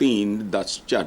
3 10 4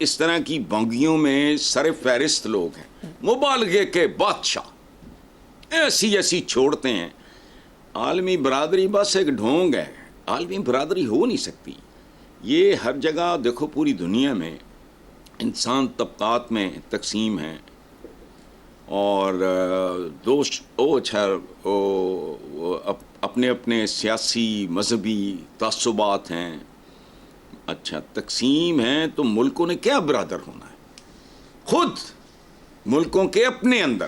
اس طرح کی بانگیوں میں سر فہرست لوگ ہیں، مبالغے کے بادشاہ ایسی ایسی چھوڑتے ہیں. عالمی برادری بس ایک ڈھونگ ہے، عالمی برادری ہو نہیں سکتی. یہ ہر جگہ دیکھو، پوری دنیا میں انسان طبقات میں تقسیم ہیں، اور اپنے اپنے سیاسی مذہبی تعصبات ہیں. اچھا تقسیم ہے تو ملکوں نے کیا برادر ہونا ہے؟ خود ملکوں کے اپنے اندر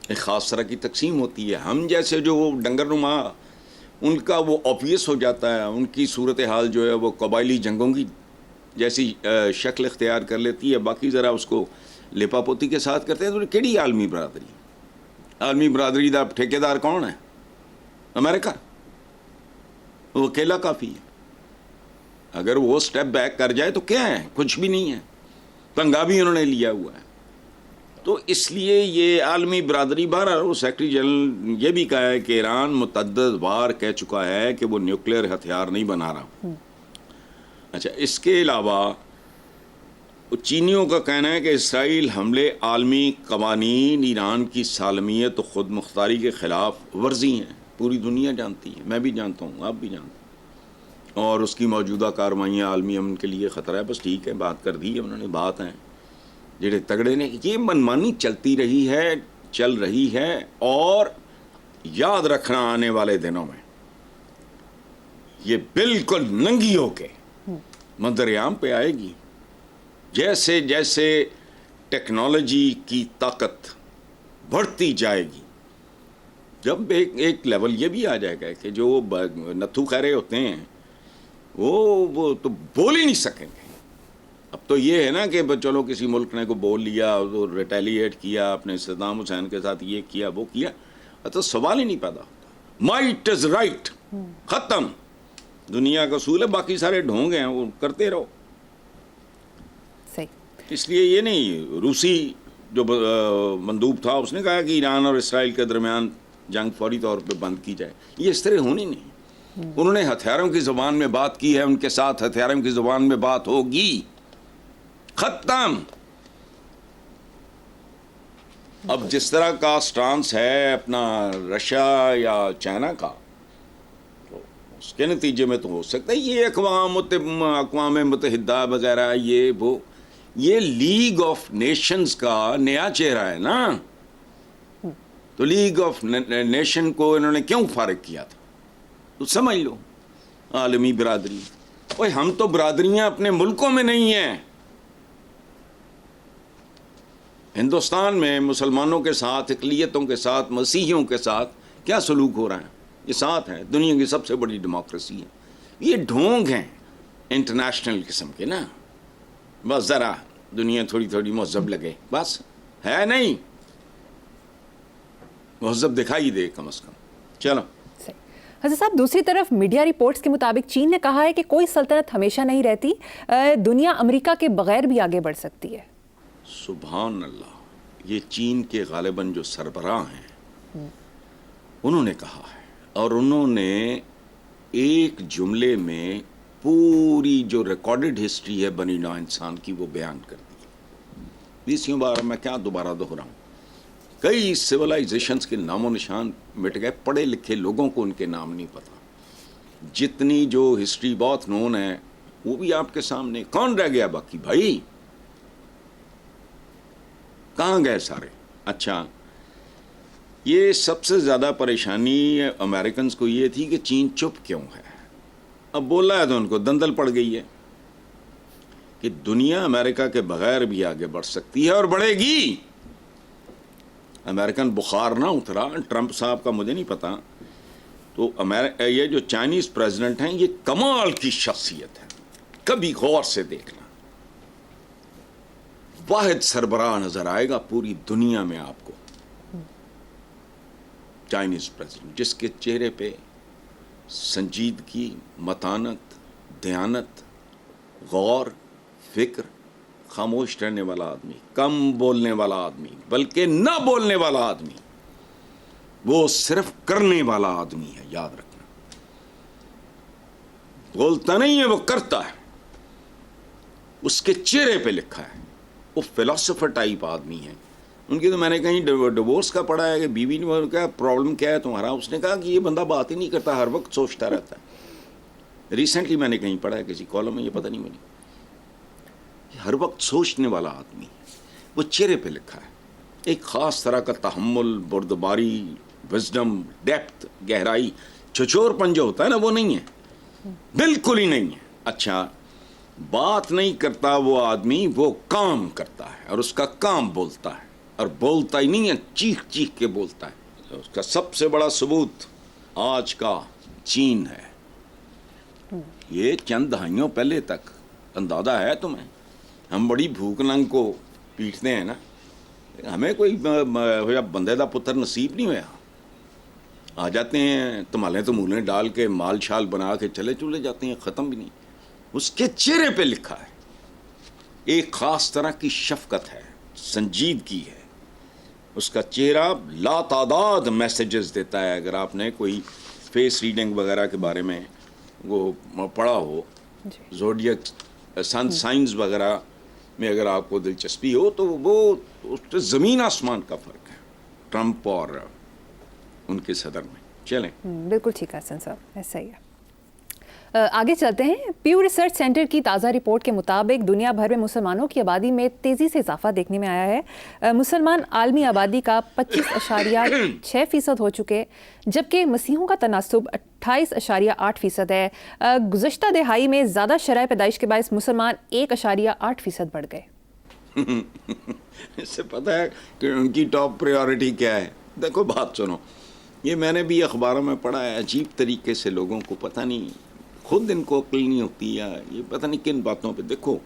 ایک خاص طرح کی تقسیم ہوتی ہے. ہم جیسے جو ڈنگر نما، ان کا وہ آبویس ہو جاتا ہے، ان کی صورتحال جو ہے وہ قبائلی جنگوں کی جیسی شکل اختیار کر لیتی ہے. باقی ذرا اس کو لپا پوتی کے ساتھ کرتے ہیں. تو کیڑی عالمی برادری؟ عالمی برادری دا ٹھیکیدار کون ہے؟ امریکہ. وہ اکیلا کافی ہے. اگر وہ سٹیپ بیک کر جائے تو کیا ہے؟ کچھ بھی نہیں ہے. پنگا بھی انہوں نے لیا ہوا ہے. تو اس لیے یہ عالمی برادری، بہرحال سیکرٹری جنرل یہ بھی کہا ہے کہ ایران متعدد بار کہہ چکا ہے کہ وہ نیوکلیئر ہتھیار نہیں بنا رہا. اچھا اس کے علاوہ چینیوں کا کہنا ہے کہ اسرائیل حملے عالمی قوانین، ایران کی سالمیت و خود مختاری کے خلاف ورزی ہیں. پوری دنیا جانتی ہے، میں بھی جانتا ہوں، آپ بھی جانتے ہیں. اور اس کی موجودہ کارروائیاں عالمی امن کے لیے خطرہ ہے. بس ٹھیک ہے، بات کر دی ہے انہوں نے. بات ہے جڑے تگڑے نے. یہ منمانی چلتی رہی ہے، چل رہی ہے. اور یاد رکھنا آنے والے دنوں میں یہ بالکل ننگی ہو کے منظر عام پہ آئے گی. جیسے جیسے ٹیکنالوجی کی طاقت بڑھتی جائے گی، جب ایک لیول یہ بھی آ جائے گا کہ جو نتھو خیرے ہوتے ہیں وہ تو بول ہی نہیں سکیں گے. اب تو یہ ہے نا کہ چلو کسی ملک نے کو بول لیا، وہ ریٹیلیٹ کیا، اپنے صدام حسین کے ساتھ یہ کیا وہ کیا، تو سوال ہی نہیں پیدا ہوتا. مائٹ از رائٹ، ختم. دنیا کا اصول ہے. باقی سارے ڈھونگ ہیں، وہ کرتے رہو. اس لیے یہ نہیں، روسی جو مندوب تھا اس نے کہا کہ ایران اور اسرائیل کے درمیان جنگ فوری طور پہ بند کی جائے. یہ اس طرح ہونی نہیں. انہوں نے ہتھیاروں کی زبان میں بات کی ہے، ان کے ساتھ ہتھیاروں کی زبان میں بات ہوگی. ختم. اب جس طرح کا سٹانس ہے اپنا رشیا یا چائنا کا، تو اس کے نتیجے میں تو ہو سکتا ہے یہ اقوام متحدہ وغیرہ یہ لیگ آف نیشنز کا نیا چہرہ ہے نا. تو لیگ آف نیشن کو انہوں نے کیوں فارغ کیا تھا؟ تو سمجھ لو عالمی برادری. اوے ہم تو برادریاں اپنے ملکوں میں نہیں ہیں. ہندوستان میں مسلمانوں کے ساتھ، اقلیتوں کے ساتھ، مسیحیوں کے ساتھ کیا سلوک ہو رہا ہے؟ یہ ساتھ ہیں، دنیا کی سب سے بڑی ڈیموکریسی ہے. یہ ڈھونگ ہیں انٹرنیشنل قسم کے نا. بس ذرا دنیا تھوڑی تھوڑی مہذب لگے، بس ہے نہیں. مہذب دکھائی دے کم از کم. چلو حضرت صاحب، دوسری طرف میڈیا رپورٹس کے مطابق چین نے کہا ہے کہ کوئی سلطنت ہمیشہ نہیں رہتی، دنیا امریکہ کے بغیر بھی آگے بڑھ سکتی ہے. سبحان اللہ. یہ چین کے غالباً جو سربراہ ہیں انہوں نے کہا ہے، اور انہوں نے ایک جملے میں پوری جو ریکارڈڈ ہسٹری ہے بنی نوع انسان کی وہ بیان کر دی. 20 بار میں کیا دوبارہ دہراؤں. کئی سویلائزیشنز کے نام و نشان مٹ گئے. پڑھے لکھے لوگوں کو ان کے نام نہیں پتا. جتنی جو ہسٹری بہت نون ہے وہ بھی آپ کے سامنے. کون رہ گیا باقی بھائی؟ کہاں گئے سارے؟ اچھا یہ سب سے زیادہ پریشانی امریکنز کو یہ تھی کہ چین چپ کیوں ہے. اب بولا ہے تو ان کو دندل پڑ گئی ہے کہ دنیا امریکہ کے بغیر بھی آگے بڑھ سکتی ہے اور بڑھے گی. امریکن بخار نہ اترا. ٹرمپ صاحب کا مجھے نہیں پتا. تو یہ جو چائنیز پریزیڈنٹ ہیں یہ کمال کی شخصیت ہے. کبھی غور سے دیکھنا، واحد سربراہ نظر آئے گا پوری دنیا میں آپ کو، چائنیز پریزیڈنٹ، جس کے چہرے پہ سنجیدگی، متانت، دیانت، غور، فکر، خاموش رہنے والا آدمی، کم بولنے والا آدمی، بلکہ نہ بولنے والا آدمی. وہ صرف کرنے والا آدمی ہے. یاد رکھنا، بولتا نہیں ہے، وہ کرتا ہے. اس کے چہرے پہ لکھا ہے. وہ فلاسفر ٹائپ آدمی ہے. ان کی تو میں نے کہیں ڈیورس کا پڑھا ہے کہ بیوی نے کہا پرابلم کیا ہے تمہارا. اس نے کہا کہ یہ بندہ بات ہی نہیں کرتا, ہر وقت سوچتا رہتا ہے. ریسنٹلی میں نے کہیں پڑھا ہے کسی کالم میں, یہ پتہ نہیں بنی, ہر وقت سوچنے والا آدمی ہے. وہ چہرے پہ لکھا ہے. ایک خاص طرح کا تحمل, بردباری, وزڈم, ڈیپتھ, گہرائی, چچور پن جو ہوتا ہے نا وہ نہیں ہے, بالکل ہی نہیں ہے. اچھا, بات نہیں کرتا وہ آدمی, وہ کام کرتا ہے اور اس کا کام بولتا ہے, اور بولتا ہی نہیں ہے, چیخ چیخ کے بولتا ہے. اس کا سب سے بڑا ثبوت آج کا چین ہے. یہ چند دہائیوں پہلے تک اندازہ ہے تمہیں, ہم بڑی بھوک ننگ کو پیٹتے ہیں نا, ہمیں کوئی بندے دا پتر نصیب نہیں ہوا. آ جاتے ہیں تمالے تمولے ڈال کے, مال شال بنا کے چلے جاتے ہیں, ختم بھی نہیں. اس کے چہرے پہ لکھا ہے. ایک خاص طرح کی شفقت ہے, سنجیدگی ہے. اس کا چہرہ لا تعداد میسیجز دیتا ہے. اگر آپ نے کوئی فیس ریڈنگ وغیرہ کے بارے میں وہ پڑھا ہو, زوڈیک سائنس وغیرہ میں اگر آپ کو دلچسپی ہو, تو وہ زمین آسمان کا فرق ہے ٹرمپ اور ان کے صدر میں. چلیں, بالکل ٹھیک ہے حسن صاحب, ایسا ہی ہے. آگے چلتے ہیں. پیو ریسرچ سینٹر کی تازہ رپورٹ کے مطابق دنیا بھر میں مسلمانوں کی آبادی میں تیزی سے اضافہ دیکھنے میں آیا ہے. مسلمان عالمی آبادی کا 25.6% ہو چکے, جبکہ مسیحیوں کا تناسب 28.8% ہے. گزشتہ دہائی میں زیادہ شرح پیدائش کے باعث مسلمان 1.8% بڑھ گئے. اس سے پتہ ہے کہ ان کی ٹاپ پریورٹی کیا ہے. دیکھو بات سنو, یہ میں نے بھی اخباروں میں پڑھا ہے. عجیب طریقے سے لوگوں کو پتہ نہیں, خود ان کو عقل نہیں ہوتی, یا یہ پتہ نہیں کن باتوں پہ. دیکھو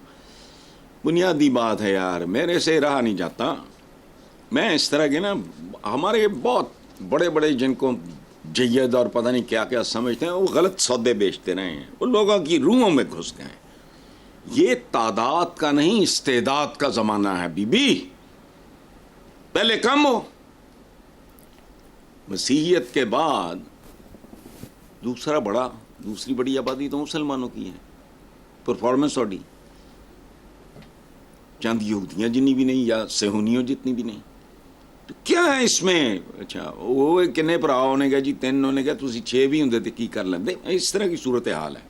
بنیادی بات ہے یار, میرے سے رہا نہیں جاتا. میں اس طرح کے نا, ہمارے بہت بڑے بڑے جن کو جید اور پتہ نہیں کیا کیا سمجھتے ہیں, وہ غلط سودے بیچتے رہے ہیں, وہ لوگوں کی روحوں میں گھس گئے ہیں. یہ تعداد کا نہیں استعداد کا زمانہ ہے بی بی. پہلے کم ہو. مسیحیت کے بعد دوسری بڑی آبادی تو مسلمانوں کی ہے. پرفارمنس اوڈی چند یہودیاں جنی بھی نہیں, یا سہونیوں جتنی بھی نہیں. تو کیا ہے اس میں؟ اچھا وہ کنے بھرا ہونے گا جی, 3 ہونے گا, تسی 6 بھی ہوندے تے کی کر لیندے. اس طرح کی صورتحال ہے.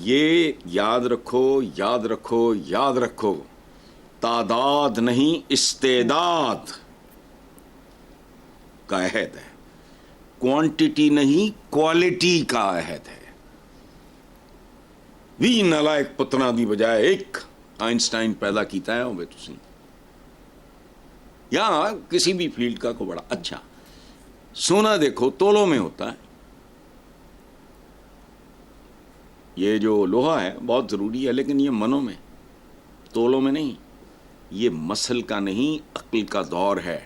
یہ یاد رکھو, تعداد نہیں استعداد کا عہد ہے. کوانٹٹی نہیں کوالٹی کا عہد ہے. بھی نالائک پتنا دی بجائے ایک آئنسٹائن پیدا کیتا ہے ہوئے تسی, یا کسی بھی فیلڈ کا کو بڑا. اچھا سونا دیکھو تولوں میں ہوتا ہے. یہ جو لوہا ہے بہت ضروری ہے, لیکن یہ منوں میں, تولوں میں نہیں. یہ مسل کا نہیں عقل کا دور ہے.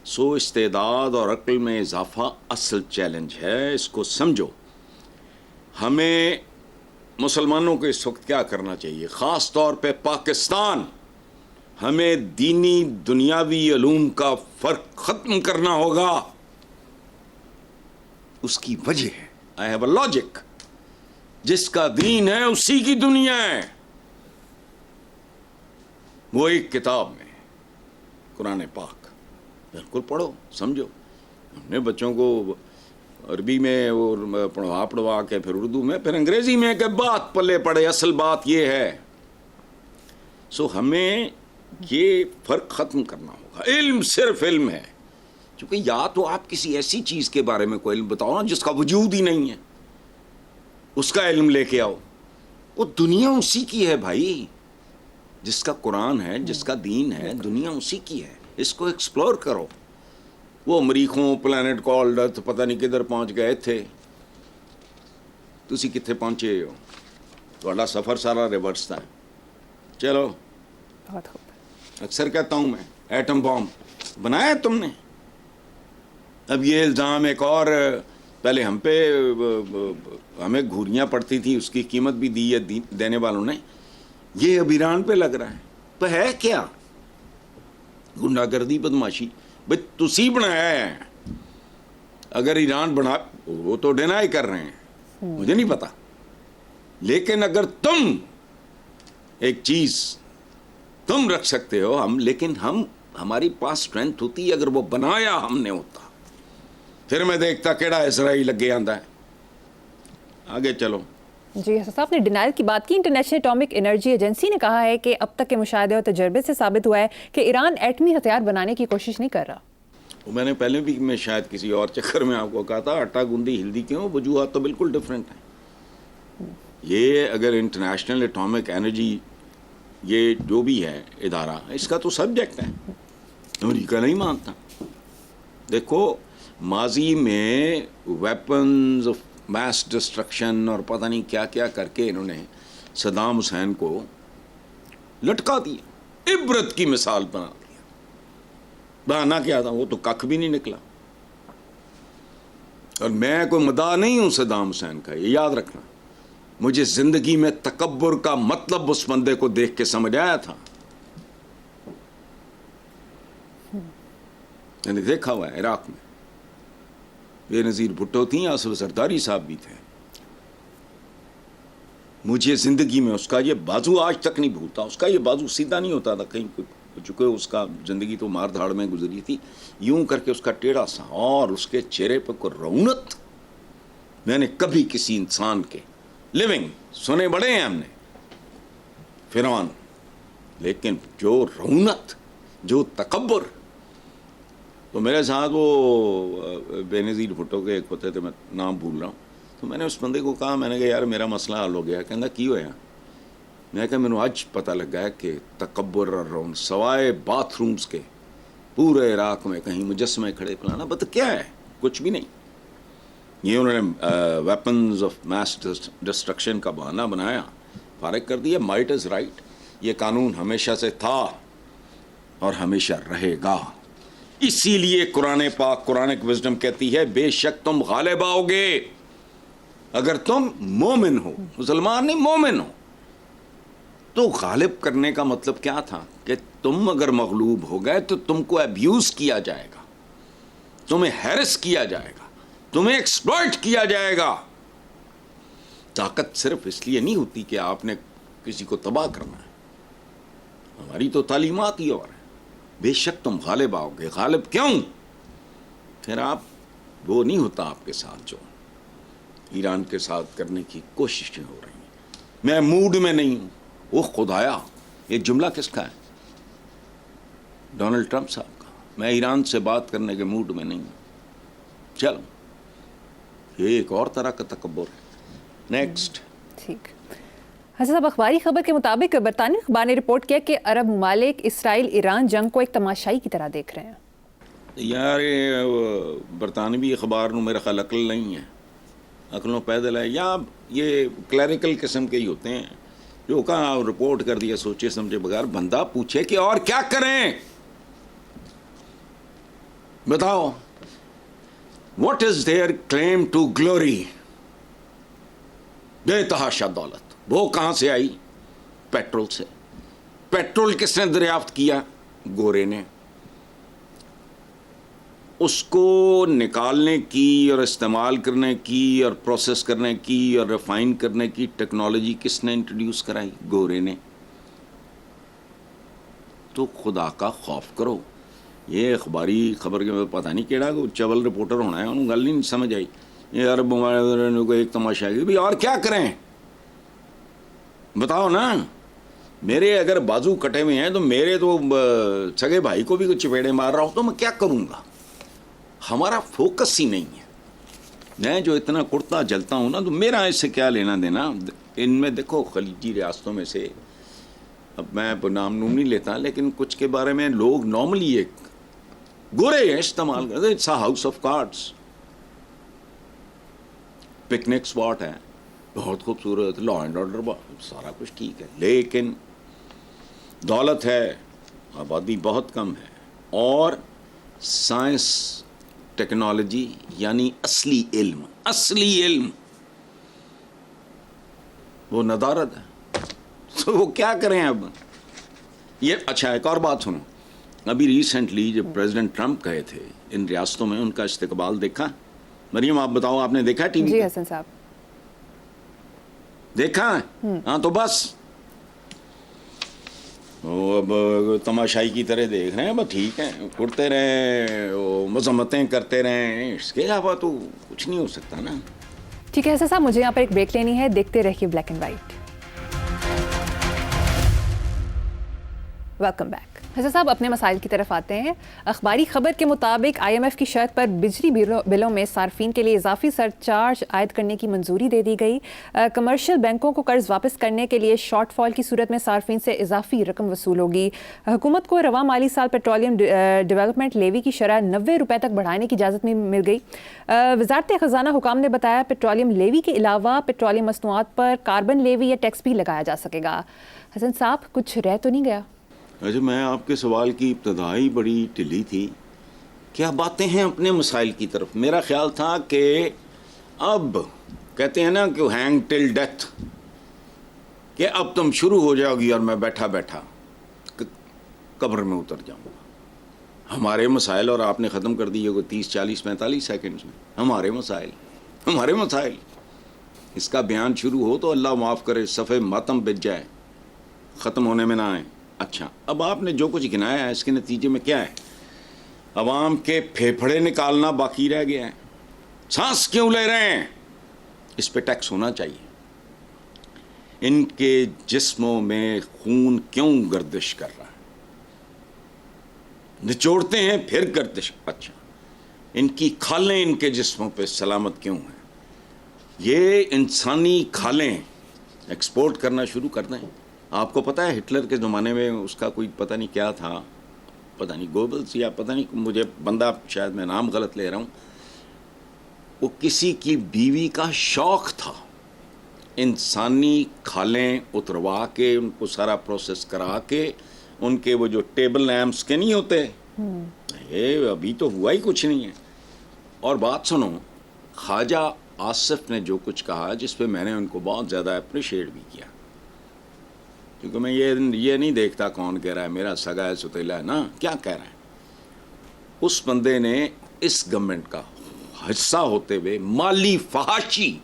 سو استعداد اور عقل میں اضافہ اصل چیلنج ہے. اس کو سمجھو. ہمیں مسلمانوں کو اس وقت کیا کرنا چاہیے, خاص طور پہ پاکستان, ہمیں دینی دنیاوی علوم کا فرق ختم کرنا ہوگا. اس کی وجہ ہے, I have a logic. جس کا دین ہے اسی کی دنیا ہے. وہ ایک کتاب میں قرآن پاک, بالکل پڑھو سمجھو. ہم نے بچوں کو عربی میں وہ پڑھوا کے پھر اردو میں پھر انگریزی میں کہ بات پلے پڑے. اصل بات یہ ہے, سو ہمیں یہ فرق ختم کرنا ہوگا. علم صرف علم ہے. چونکہ یا تو آپ کسی ایسی چیز کے بارے میں کوئی علم بتاؤ نا جس کا وجود ہی نہیں ہے, اس کا علم لے کے آؤ. وہ دنیا اسی کی ہے بھائی, جس کا قرآن ہے, جس کا دین ہے, دنیا اسی کی ہے. اس کو ایکسپلور کرو. وہ مریخوں پلانٹ کالڈ ارتھ پتہ نہیں کدھر پہنچ گئے تھے, تسی کتنے پہنچے ہو, تھوڑا سفر سارا ریورس تھا. چلو, بہت خوب. اکثر کہتا ہوں میں, ایٹم بام بنایا تم نے. اب یہ الزام ایک اور, پہلے ہم پہ ہمیں گھوریاں پڑتی تھی, اس کی قیمت بھی دی ہے دینے والوں نے. یہ اب ایران پہ لگ رہا ہے. تو ہے کیا گنڈا گردی بدماشی بھائی تسی بنایا ہے. اگر ایران بنا, وہ تو ڈینائی کر رہے ہیں, مجھے نہیں پتا, لیکن اگر تم ایک چیز تم رکھ سکتے ہو ہم، لیکن ہماری پاس اسٹرینتھ ہوتی ہے اگر وہ بنایا ہم نے ہوتا، پھر میں دیکھتا کیڑا اسرائیل لگے آندا ہے. آگے چلو. جی حسن صاحب نے ڈینائل کی بات کی. انٹرنیشنل اٹامک انرجی ایجنسی نے کہا ہے کہ اب تک کے مشاہدے اور تجربے سے ثابت ہوا ہے کہ ایران ایٹمی ہتھیار بنانے کی کوشش نہیں کر رہا. میں نے پہلے بھی میں شاید کسی اور چکر میں آپ کو کہا تھا آٹا گوندی ہلدی کیوں، وجوہات تو بالکل ڈفرینٹ ہیں. یہ اگر انٹرنیشنل اٹامک انرجی یہ جو بھی ہے ادارہ، اس کا تو سبجیکٹ ہے، امریکہ نہیں مانتا. دیکھو ماضی میں ویپنز آف میس ڈسٹرکشن اور پتہ نہیں کیا کیا کر کے انہوں نے صدام حسین کو لٹکا دیا، عبرت کی مثال بنا دیا. بہانا کیا تھا، وہ تو ککھ بھی نہیں نکلا. اور میں کوئی مداح نہیں ہوں صدام حسین کا، یہ یاد رکھنا. مجھے زندگی میں تکبر کا مطلب اس بندے کو دیکھ کے سمجھ آیا تھا. میں نے دیکھا ہوا ہے عراق میں بے نظیر بھٹو تھیں، آصف زرداری صاحب بھی تھے. مجھے زندگی میں اس کا یہ بازو آج تک نہیں بھولتا. اس کا یہ بازو سیدھا نہیں ہوتا تھا کہیں، چونکہ اس کا زندگی تو مار دھاڑ میں گزری تھی، یوں کر کے اس کا ٹیڑھا سا، اور اس کے چہرے پہ کوئی رونت میں نے کبھی کسی انسان کے لیونگ سنے بڑے ہیں ہم نے فرعون، لیکن جو رونت، جو تکبر. تو میرے ساتھ وہ بے نظیر بھٹو کے ایک ہوتے تھے، میں نام بھول رہا ہوں. تو میں نے اس بندے کو کہا، میں نے کہا یار میرا مسئلہ حل ہو گیا. کہنا کی ہویا؟ میں نے کہا میں نے آج پتہ لگا ہے کہ تکبر اور رون سوائے باتھ رومز کے پورے عراق میں کہیں مجسمے کھڑے پلانا بت کیا ہے، کچھ بھی نہیں. یہ انہوں نے ویپنز آف میس ڈسٹرکشن کا بہانہ بنایا، فارغ کر دیا. Might is right. یہ قانون ہمیشہ سے تھا اور ہمیشہ رہے گا. اسی لیے قرآن پاک، قرآنک وزڈم کہتی ہے بے شک تم غالب آؤ گے اگر تم مومن ہو، مسلمان نہیں مومن ہو. تو غالب کرنے کا مطلب کیا تھا کہ تم اگر مغلوب ہو گئے تو تم کو ابیوز کیا جائے گا، تمہیں ہیرس کیا جائے گا، تمہیں ایکسپلائٹ کیا جائے گا. طاقت صرف اس لیے نہیں ہوتی کہ آپ نے کسی کو تباہ کرنا ہے. ہماری تو تعلیمات ہی اور ہیں. بے شک تم غالب آؤ گے. غالب کیوں؟ پھر آپ وہ نہیں ہوتا آپ کے ساتھ جو ایران کے ساتھ کرنے کی کوششیں ہو رہی ہیں. میں موڈ میں نہیں ہوں. وہ خدایا، یہ جملہ کس کا ہے؟ ڈونلڈ ٹرمپ صاحب کا. میں ایران سے بات کرنے کے موڈ میں نہیں ہوں. چلو یہ ایک اور طرح کا تکبر ہے. نیکسٹ. ٹھیک. حسن صاحب اخباری خبر کے مطابق برطانوی اخبار نے رپورٹ کیا کہ عرب ممالک اسرائیل ایران جنگ کو ایک تماشائی کی طرح دیکھ رہے ہیں. یار برطانوی اخبار نو میرا خیال عقل نہیں ہے، عقلوں پیدل ہے، یا یہ کلیریکل قسم کے ہی ہوتے ہیں جو کہاں رپورٹ کر دیا سوچے سمجھے بغیر. بندہ پوچھے کہ اور کیا کریں، بتاؤ. What is their claim to glory? بے تحاشا دولت. وہ کہاں سے آئی؟ پیٹرول سے. پیٹرول کس نے دریافت کیا؟ گورے نے. اس کو نکالنے کی اور استعمال کرنے کی اور پروسیس کرنے کی اور ریفائن کرنے کی ٹیکنالوجی کس نے انٹروڈیوس کرائی؟ گورے نے. تو خدا کا خوف کرو. یہ اخباری خبر کے پتہ نہیں کیڑا چول رپورٹر ہونا ہے، انہوں گل نہیں سمجھ آئی. یہ عرب ممالک کو ایک تماشا ہے بھی اور کیا کریں، بتاؤ نا. میرے اگر بازو کٹے ہوئے ہیں تو میرے تو سگے بھائی کو بھی کچھ چپیڑے مار رہا ہوں تو میں کیا کروں گا. ہمارا فوکس ہی نہیں ہے. میں جو اتنا کڑتا جلتا ہوں نا تو میرا اس سے کیا لینا دینا. ان میں دیکھو خلیجی ریاستوں میں سے، اب میں نام نوم نہیں لیتا، لیکن کچھ کے بارے میں لوگ نارملی ایک گورے استعمال کرتے. It's a house of cards. Picnic spot ہے، بہت خوبصورت، لا اینڈ آرڈر سارا کچھ ٹھیک ہے، لیکن دولت ہے، آبادی بہت کم ہے، اور سائنس ٹیکنالوجی یعنی اصلی علم وہ ندارت ہے. تو وہ کیا کریں اب. یہ اچھا ایک اور بات سنو. ابھی ریسنٹلی جب پریزیڈنٹ ٹرمپ گئے تھے ان ریاستوں میں، ان کا استقبال دیکھا؟ مریم آپ بتاؤ، آپ نے دیکھا ٹی وی؟ جی حسن صاحب دیکھا؟ ہاں تو بس وہ اب تماشائی کی طرح دیکھ رہے ہیں، بس ٹھیک ہے، کرتے رہیں، وہ مذمتیں کرتے رہیں، اس کے علاوہ تو کچھ نہیں ہو سکتا نا. ٹھیک ہے حسن صاحب، مجھے یہاں پر ایک بریک لینی ہے، دیکھتے رہیے black and white. Welcome back. Hasan صاحب اپنے مسائل کی طرف آتے ہیں. اخباری خبر کے مطابق آئی ایم ایف کی شرط پر بجلی بلوں میں صارفین کے لیے اضافی سرچارج عائد کرنے کی منظوری دے دی گئی. کمرشل بینکوں کو قرض واپس کرنے کے لیے شارٹ فال کی صورت میں صارفین سے اضافی رقم وصول ہوگی. حکومت کو رواں مالی سال پیٹرولیم ڈیولپمنٹ لیوی کی شرح 90 روپے تک بڑھانے کی اجازت میں مل گئی. وزارت خزانہ حکام نے بتایا پیٹرولیم لیوی کے علاوہ پیٹرولیم مصنوعات پر کاربن لیوی یا ٹیکس بھی لگایا جا سکے گا. حسن صاحب کچھ رہ تو نہیں گیا؟ اچھا، میں آپ کے سوال کی ابتدائی بڑی ٹھلی تھی، کیا باتیں ہیں اپنے مسائل کی طرف. میرا خیال تھا کہ اب کہتے ہیں نا کہ ہینگ ٹل ڈیتھ، کہ اب تم شروع ہو جاؤ گی اور میں بیٹھا بیٹھا قبر میں اتر جاؤں گا. ہمارے مسائل اور آپ نے ختم کر دیے کوئی 30 40 45 سیکنڈز میں. ہمارے مسائل اس کا بیان شروع ہو تو اللہ معاف کرے صفحے ماتم بچ جائے، ختم ہونے میں نہ آئے. اچھا، اب آپ نے جو کچھ گنایا ہے اس کے نتیجے میں کیا ہے؟ عوام کے پھیپھڑے نکالنا باقی رہ گیا ہے. سانس کیوں لے رہے ہیں؟ اس پہ ٹیکس ہونا چاہیے. ان کے جسموں میں خون کیوں گردش کر رہا ہے؟ نچوڑتے ہیں پھر گردش. اچھا، ان کی کھالیں ان کے جسموں پہ سلامت کیوں ہیں؟ یہ انسانی کھالیں ایکسپورٹ کرنا شروع کر دیں. آپ کو پتہ ہے ہٹلر کے زمانے میں اس کا کوئی پتہ نہیں کیا تھا، پتہ نہیں گوبلس یا پتہ نہیں، مجھے بندہ شاید میں نام غلط لے رہا ہوں، وہ کسی کی بیوی کا شوق تھا انسانی کھالیں اتروا کے ان کو سارا پروسیس کرا کے ان کے وہ جو ٹیبل لیمپس کے نہیں ہوتے، یہ ابھی تو ہوا ہی کچھ نہیں ہے. اور بات سنو، خواجہ آصف نے جو کچھ کہا جس پہ میں نے ان کو بہت زیادہ اپریشیٹ بھی کیا، کیونکہ میں یہ نہیں دیکھتا کون کہہ رہا ہے میرا سگا ہے ستیلا ہے نا، کیا کہہ رہا ہے. اس بندے نے اس گورنمنٹ کا حصہ ہوتے ہوئے مالی فحاشی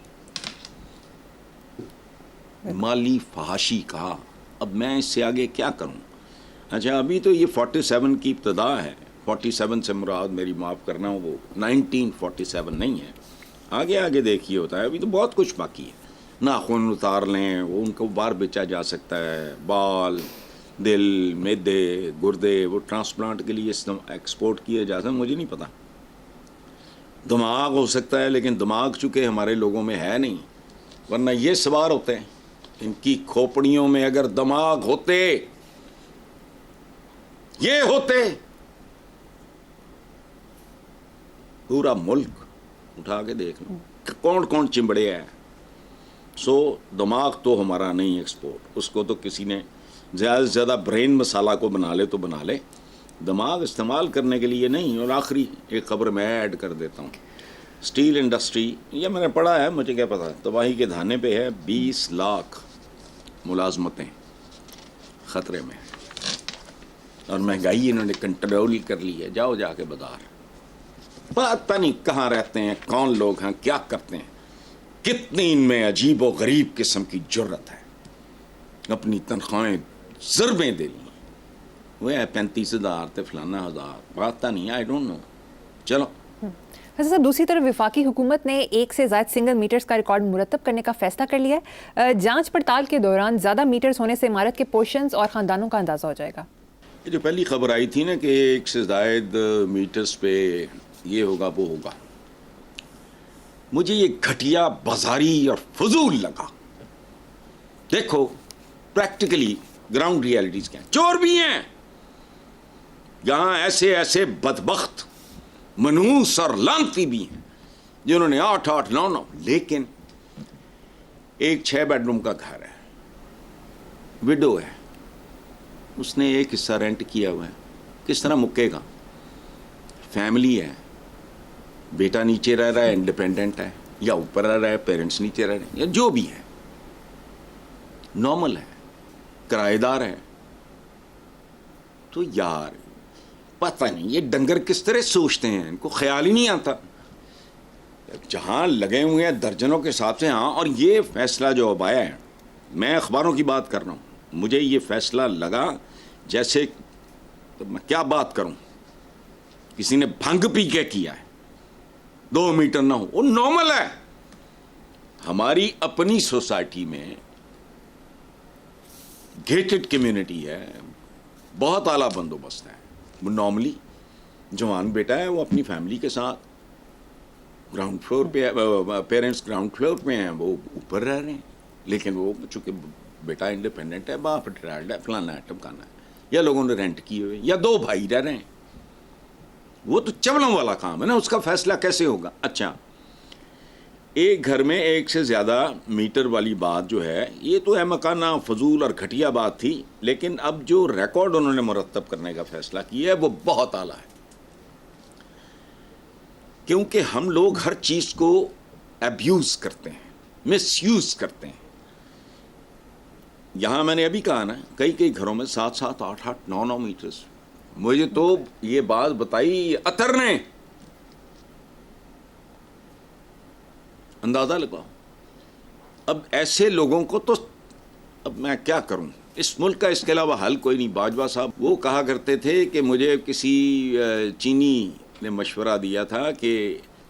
کہا. اب میں اس سے آگے کیا کروں؟ اچھا، ابھی تو یہ 47 کی ابتدا ہے. 47 سے مراد میری معاف کرنا وہ 1947 نہیں ہے. آگے دیکھیے ہوتا ہے، ابھی تو بہت کچھ باقی ہے. ناخن اتار لیں، وہ ان کو باہر بیچا جا سکتا ہے. بال، دل، معدے، گردے وہ ٹرانسپلانٹ کے لیے ایکسپورٹ کیے جا سکتے ہیں. مجھے نہیں پتا. دماغ ہو سکتا ہے، لیکن دماغ چونکہ ہمارے لوگوں میں ہے نہیں، ورنہ یہ سوار ہوتے ہیں. ان کی کھوپڑیوں میں اگر دماغ ہوتے، یہ ہوتے، پورا ملک اٹھا کے دیکھ لو کون کون چمبڑے ہیں. سو دماغ تو ہمارا نہیں ایکسپورٹ، اس کو تو کسی نے زیادہ سے زیادہ برین مسالہ کو بنا لے تو بنا لے، دماغ استعمال کرنے کے لیے نہیں. اور آخری ایک خبر میں ایڈ کر دیتا ہوں. اسٹیل انڈسٹری، یہ میں نے پڑھا ہے، مجھے کیا پتا، تباہی کے دھانے پہ ہے. 20 لاکھ ملازمتیں خطرے میں، اور مہنگائی انہوں نے کنٹرول کر لی ہے. جاؤ جا کے بازار، پتہ نہیں کہاں رہتے ہیں، کون لوگ ہیں، کیا کرتے ہیں، کتنی ان میں عجیب و غریب قسم کی جرت ہے. اپنی تنخواہیں ضربیں دے لی، وہ 35,000 تے فلانا ہزار، پتہ نہیں، آئی ڈونٹ نو. چلو حسن صاحب، دوسری طرف وفاقی حکومت نے 1 سے زائد سنگل میٹرز کا ریکارڈ مرتب کرنے کا فیصلہ کر لیا ہے. جانچ پڑتال کے دوران زیادہ میٹرز ہونے سے عمارت کے پورشنز اور خاندانوں کا اندازہ ہو جائے گا. یہ جو پہلی خبر آئی تھی نا کہ 1 سے زائد میٹرز پہ یہ ہوگا وہ ہوگا، مجھے یہ گھٹیا بازاری اور فضول لگا. دیکھو پریکٹیکلی گراؤنڈ ریالٹیز کیا ہیں. چور بھی ہیں یہاں، ایسے بدبخت منحوس اور لانتی بھی ہیں جنہوں نے 8 9، لیکن ایک 6 بیڈ روم کا گھر ہے، وڈو ہے، اس نے ایک حصہ رینٹ کیا ہوا ہے، کس طرح مکے گا؟ فیملی ہے، بیٹا نیچے رہ رہا ہے، انڈیپینڈنٹ ہے، یا اوپر رہ رہا ہے، پیرنٹس نیچے رہ رہے ہیں، یا جو بھی ہے، نارمل ہے، کرایہ دار ہے. تو یار پتہ نہیں یہ ڈنگر کس طرح سوچتے ہیں، ان کو خیال ہی نہیں آتا. جہاں لگے ہوئے ہیں درجنوں کے حساب سے. ہاں، اور یہ فیصلہ جو اب آیا ہے، میں اخباروں کی بات کر رہا ہوں، مجھے یہ فیصلہ لگا جیسے تو میں کیا بات کروں, کسی نے بھنگ پی کے کیا ہے 2 میٹر نہ ہو, وہ نارمل ہے. ہماری اپنی سوسائٹی میں گیٹڈ کمیونٹی ہے, بہت اعلیٰ بندوبست ہے. وہ نارملی جوان بیٹا ہے, وہ اپنی فیملی کے ساتھ گراؤنڈ فلور پہ, پیرنٹس گراؤنڈ فلور پہ ہیں, وہ اوپر رہ رہے ہیں. لیکن وہ چونکہ بیٹا انڈیپینڈنٹ ہے, باپ ریٹائرڈ ہے, فلانا ہے ٹمکانا ہے, یا لوگوں نے رینٹ کیے ہوئے, یا 2 بھائی رہ رہے ہیں, وہ تو چولوں والا کام ہے نا, اس کا فیصلہ کیسے ہوگا. اچھا, ایک گھر میں ایک سے زیادہ میٹر والی بات جو ہے, یہ تو ہے مکانہ فضول اور گھٹیا بات تھی, لیکن اب جو ریکارڈ انہوں نے مرتب کرنے کا فیصلہ کیا ہے وہ بہت اعلیٰ ہے. کیونکہ ہم لوگ ہر چیز کو ایبیوز کرتے ہیں, مس یوز کرتے ہیں. یہاں میں نے ابھی کہا نا, کئی گھروں میں 7, 8, 9 میٹرز. مجھے تو یہ بات بتائی عطر نے, اندازہ لگاؤ. اب ایسے لوگوں کو تو اب میں کیا کروں, اس ملک کا اس کے علاوہ حل کوئی نہیں. باجوہ صاحب وہ کہا کرتے تھے کہ مجھے کسی چینی نے مشورہ دیا تھا کہ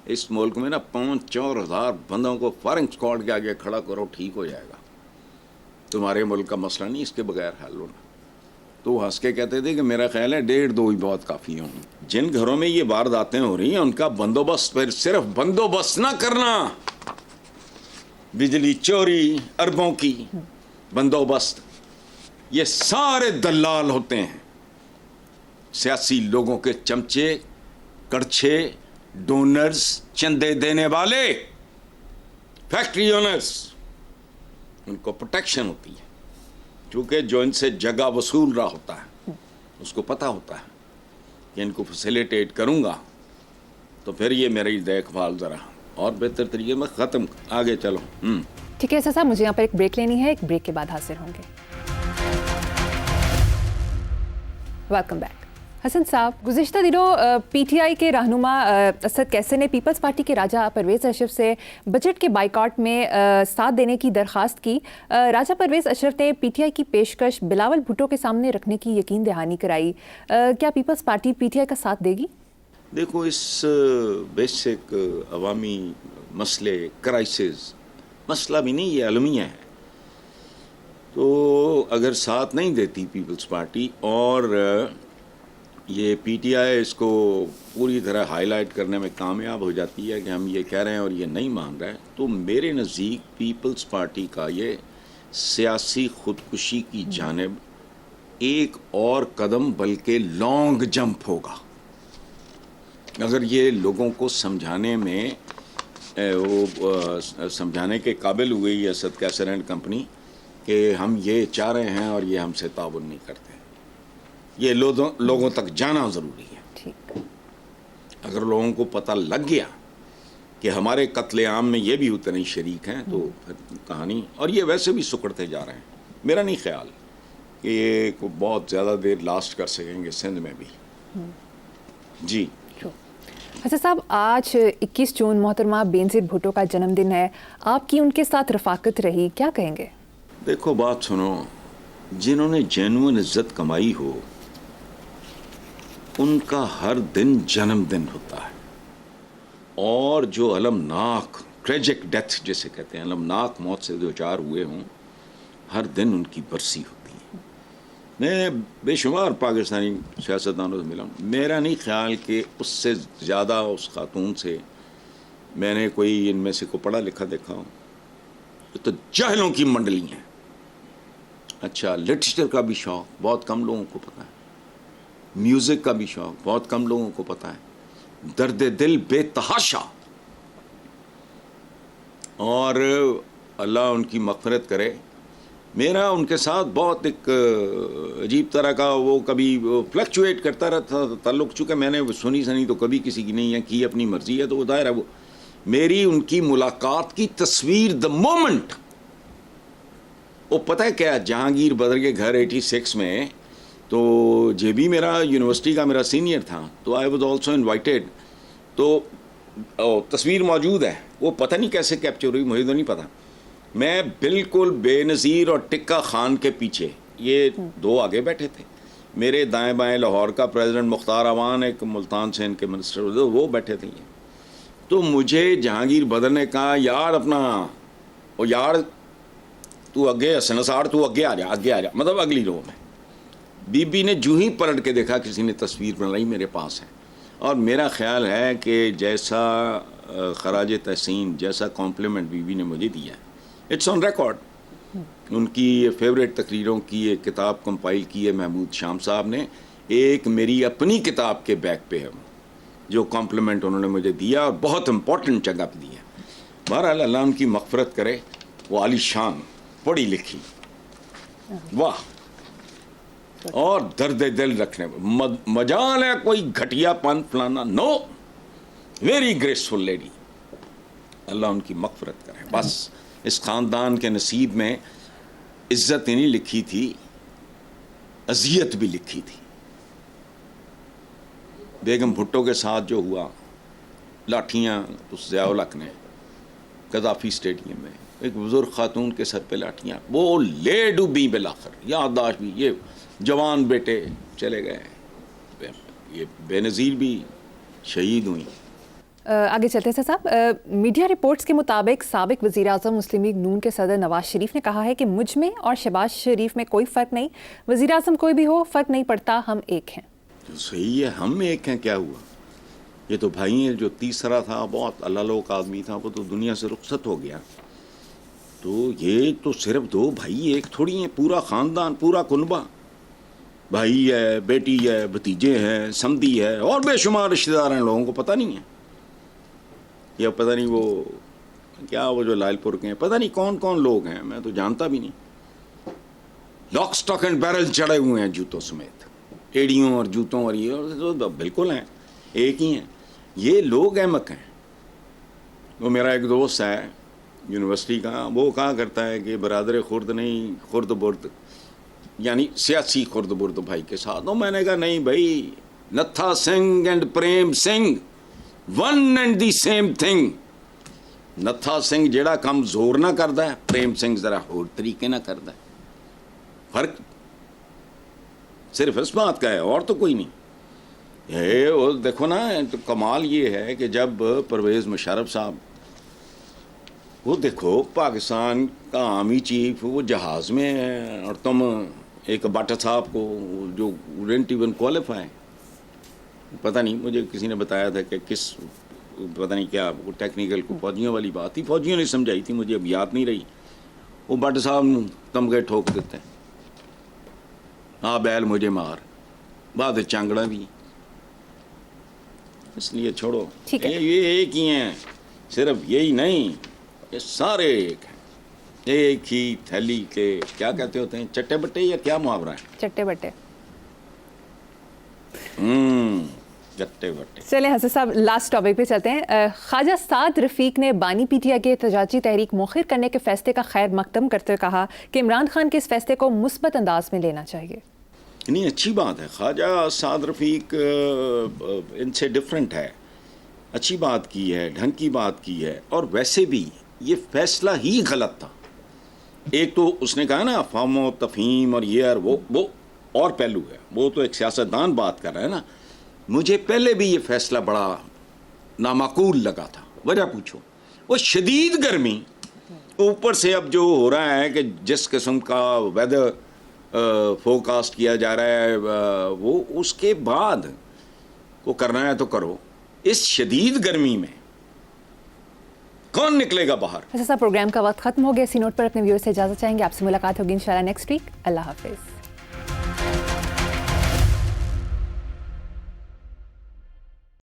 اس ملک میں نا 5-4 ہزار بندوں کو فائرنگ اسکواڈ کے آگے کھڑا کرو, ٹھیک ہو جائے گا. تمہارے ملک کا مسئلہ نہیں اس کے بغیر حل ہونا. تو وہ ہنس کے کہتے تھے کہ میرا خیال ہے 1.5-2 ہی بہت کافی ہوں. جن گھروں میں یہ وارداتیں ہو رہی ہیں ان کا بندوبست, پھر صرف بندوبست نہ کرنا, بجلی چوری اربوں کی بندوبست, یہ سارے دلال ہوتے ہیں, سیاسی لوگوں کے چمچے, کڑچھے, ڈونرز, چندے دینے والے, فیکٹری اونرز. ان کو پروٹیکشن ہوتی ہے, کیونکہ جو ان سے جگہ وصول رہا ہوتا ہے اس کو پتہ ہوتا ہے کہ ان کو فیسیلیٹیٹ کروں گا تو پھر یہ میری دیکھ بھال ذرا اور بہتر طریقے میں ختم. آگے چلو. ٹھیک ہے صاحب, مجھے یہاں پر ایک بریک لینی ہے, ایک بریک کے بعد حاضر ہوں گے. Welcome back. حسن صاحب, گزشتہ دنوں پی ٹی آئی کے رہنما اسد کیسر نے پیپلز پارٹی کے راجہ پرویز اشرف سے بجٹ کے بائیکاٹ میں ساتھ دینے کی درخواست کی. راجہ پرویز اشرف نے پی ٹی آئی کی پیشکش بلاول بھٹو کے سامنے رکھنے کی یقین دہانی کرائی. کیا پیپلز پارٹی پی ٹی آئی کا ساتھ دے گی؟ دیکھو, اس بیسک عوامی مسئلے, کرائسس مسئلہ بھی نہیں, یہ المیہ ہے. تو اگر ساتھ نہیں دیتی پیپلز پارٹی اور یہ پی ٹی آئی اس کو پوری طرح ہائی لائٹ کرنے میں کامیاب ہو جاتی ہے کہ ہم یہ کہہ رہے ہیں اور یہ نہیں مان رہا ہے, تو میرے نزدیک پیپلز پارٹی کا یہ سیاسی خودکشی کی جانب ایک اور قدم بلکہ لانگ جمپ ہوگا. اگر یہ لوگوں کو سمجھانے میں سمجھانے کے قابل ہوئی اسد کیسر اینڈ کمپنی کہ ہم یہ چاہ رہے ہیں اور یہ ہم سے تعاون نہیں کرتے, یہ لوگوں تک جانا ضروری ہے. ٹھیک. اگر لوگوں کو پتہ لگ گیا کہ ہمارے قتل عام میں یہ بھی اتنے شریک ہیں تو پھر کہانی, اور یہ ویسے بھی سکڑتے جا رہے ہیں. میرا نہیں خیال کہ یہ بہت زیادہ دیر لاسٹ کر سکیں گے سندھ میں بھی. جی. حسن صاحب, آج 21 جون محترمہ بینظیر بھٹو کا جنم دن ہے, آپ کی ان کے ساتھ رفاقت رہی, کیا کہیں گے؟ دیکھو بات سنو, جنہوں نے جینوئن عزت کمائی ہو ان کا ہر دن جنم دن ہوتا ہے, اور جو المناک ٹریجک ڈیتھ جسے کہتے ہیں, المناک موت سے دوچار ہوئے ہوں, ہر دن ان کی برسی ہوتی ہے. میں بے شمار پاکستانی سیاستدانوں سے ملا ہوں, میرا نہیں خیال کہ اس سے زیادہ اس خاتون سے میں نے کوئی ان میں سے کو پڑھا لکھا دیکھا ہوں. یہ تو جاہلوں کی منڈلی ہیں. اچھا, لٹریچر کا بھی شوق بہت کم لوگوں کو پتہ ہے, میوزک کا بھی شوق بہت کم لوگوں کو پتہ ہے, درد دل بے تحاشا, اور اللہ ان کی مغفرت کرے. میرا ان کے ساتھ بہت ایک عجیب طرح کا وہ کبھی فلکچویٹ کرتا رہتا تعلق, چونکہ میں نے سنی تو کبھی کسی کی نہیں ہے, کی اپنی مرضی ہے تو وہ ظاہر ہے. وہ میری ان کی ملاقات کی تصویر دا مومنٹ, وہ پتہ ہے کیا, جہانگیر بدر کے گھر 86 میں, تو جے بی میرا یونیورسٹی کا میرا سینئر تھا, تو آئی واز آلسو انوائٹیڈ. تو تصویر موجود ہے, وہ پتہ نہیں کیسے کیپچر ہوئی, مجھے تو نہیں پتہ. میں بالکل بے نظیر اور ٹکا خان کے پیچھے, یہ 2 آگے بیٹھے تھے, میرے دائیں بائیں لاہور کا پریزیڈنٹ مختار اوان ایک ملتان سے ان کے منسٹر وہ بیٹھے تھے. تو مجھے جہانگیر بدر نے کہا یار اپنا او یار تو اگے حسن نثار تو اگے آ جا مطلب اگلی رو میں. بی بی نے جو ہی پلٹ کے دیکھا کسی نے تصویر بنائی میرے پاس ہے. اور میرا خیال ہے کہ جیسا خراج تحسین جیسا کمپلیمنٹ بی بی نے مجھے دیا ہے اٹس آن ریکارڈ. ان کی فیوریٹ تقریروں کی ایک کتاب کمپائل کی ہے محمود شام صاحب نے. ایک میری اپنی کتاب کے بیک پہ ہے جو کمپلیمنٹ انہوں نے مجھے دیا اور بہت امپورٹنٹ جگہ پہ دیا. بہرحال اللہ ان کی مغفرت کرے. وہ عالی شان پڑھی لکھی واہ اور درد دل رکھنے مجال ہے کوئی گھٹیا پن فلانا نو ویری گریسفل لیڈی. اللہ ان کی مغفرت کرے. بس اس خاندان کے نصیب میں عزت ہی نہیں لکھی تھی اذیت بھی لکھی تھی. بیگم بھٹو کے ساتھ جو ہوا لاٹھیاں اس ضیاء الحق نے قذافی اسٹیڈیم میں ایک بزرگ خاتون کے سر پہ لاٹھیاں وہ لے ڈوبی بالآخر یادداشت بھی یہ جوان بیٹے چلے گئے یہ بے نظیر بھی شہید ہوئی. آگے چلتے ہیں صاحب. میڈیا رپورٹس کے مطابق سابق وزیر اعظم مسلم لیگ نون کے صدر نواز شریف نے کہا ہے کہ مجھ میں اور شہباز شریف میں کوئی فرق نہیں. وزیر اعظم کوئی بھی ہو فرق نہیں پڑتا ہم ایک ہیں. صحیح ہے ہم ایک ہیں. کیا ہوا یہ تو بھائی ہیں. جو تیسرا تھا بہت اللہ لوک آدمی تھا وہ تو دنیا سے رخصت ہو گیا. تو یہ تو صرف دو بھائی ایک تھوڑی ہیں. پورا خاندان پورا کنبہ بھائی ہے بیٹی ہے بھتیجے ہیں سمدھی ہے اور بے شمار رشتہ دار ہیں. لوگوں کو پتہ نہیں ہے. یا پتہ نہیں وہ کیا وہ جو لال پور کے ہیں پتہ نہیں کون کون لوگ ہیں میں تو جانتا بھی نہیں. لاک سٹاک اینڈ بیرل چڑھے ہوئے ہیں جوتوں سمیت ایڑیوں اور جوتوں اور یہ بالکل ہیں ایک ہی ہیں. یہ لوگ احمق ہیں. وہ میرا ایک دوست ہے یونیورسٹی کا وہ کہا کرتا ہے کہ برادر خرد نہیں خرد برد یعنی سیاسی خرد برد بھائی کے ساتھ. تو میں نے کہا نہیں بھائی Natha Singh and Prem Singh one and the same thing. Natha Singh جڑا کام زور نہ کرتا ہے پریم سنگھ ذرا اور طریقے نہ کرتا ہے. فرق صرف اس بات کا ہے اور تو کوئی نہیں. وہ دیکھو نا تو کمال یہ ہے کہ جب پرویز مشرف صاحب وہ دیکھو پاکستان کا آرمی چیف وہ جہاز میں ہے اور تم ایک باٹا صاحب کو جو ڈنٹ ایون کوالیفائی. پتہ نہیں مجھے کسی نے بتایا تھا کہ کس پتہ نہیں کیا وہ ٹیکنیکل کو فوجیوں والی بات تھی فوجیوں نے سمجھائی تھی مجھے اب یاد نہیں رہی. وہ باٹا صاحب تم گئے ٹھوک دیتے ہیں ہاں بیل مجھے مار بعد چانگڑا بھی. اس لیے چھوڑو یہ ایک ہی ہیں. صرف یہی نہیں یہ سارے ایک ہیں. ایک ہی تھیلی کے کیا کہتے ہوتے ہیں چٹے بٹے یا کیا محاورہ ہے چٹے بٹے. چٹے بٹے. چلیں حسن صاحب لاسٹ ٹاپک پہ چلتے ہیں. خواجہ سعد رفیق نے بانی پی ٹی آئی کے احتجاجی تحریک مؤخر کرنے کے فیصلے کا خیر مقدم کرتے ہوئے کہا کہ عمران خان کے اس فیصلے کو مثبت انداز میں لینا چاہیے. نہیں اچھی بات ہے. خواجہ سعد رفیق ان سے ڈفرینٹ ہے. اچھی بات کی ہے ڈھنگ کی بات کی ہے. اور ویسے بھی یہ فیصلہ ہی غلط تھا. ایک تو اس نے کہا نا افہام و تفہیم اور یہ وہ اور پہلو ہے. وہ تو ایک سیاستدان بات کر رہا ہے نا. مجھے پہلے بھی یہ فیصلہ بڑا نامعقول لگا تھا. وجہ پوچھو وہ شدید گرمی اوپر سے اب جو ہو رہا ہے کہ جس قسم کا ویدر فوکاسٹ کیا جا رہا ہے وہ اس کے بعد کو کرنا ہے تو کرو. اس شدید گرمی میں کون نکلے گا باہر. ایسا پروگرام کا وقت ختم ہو گیا. اسی نوٹ پر اپنے ویور سے اجازت چاہیں گے. آپ سے ملاقات ہوگی انشاءاللہ نیکسٹ ویک. اللہ حافظ.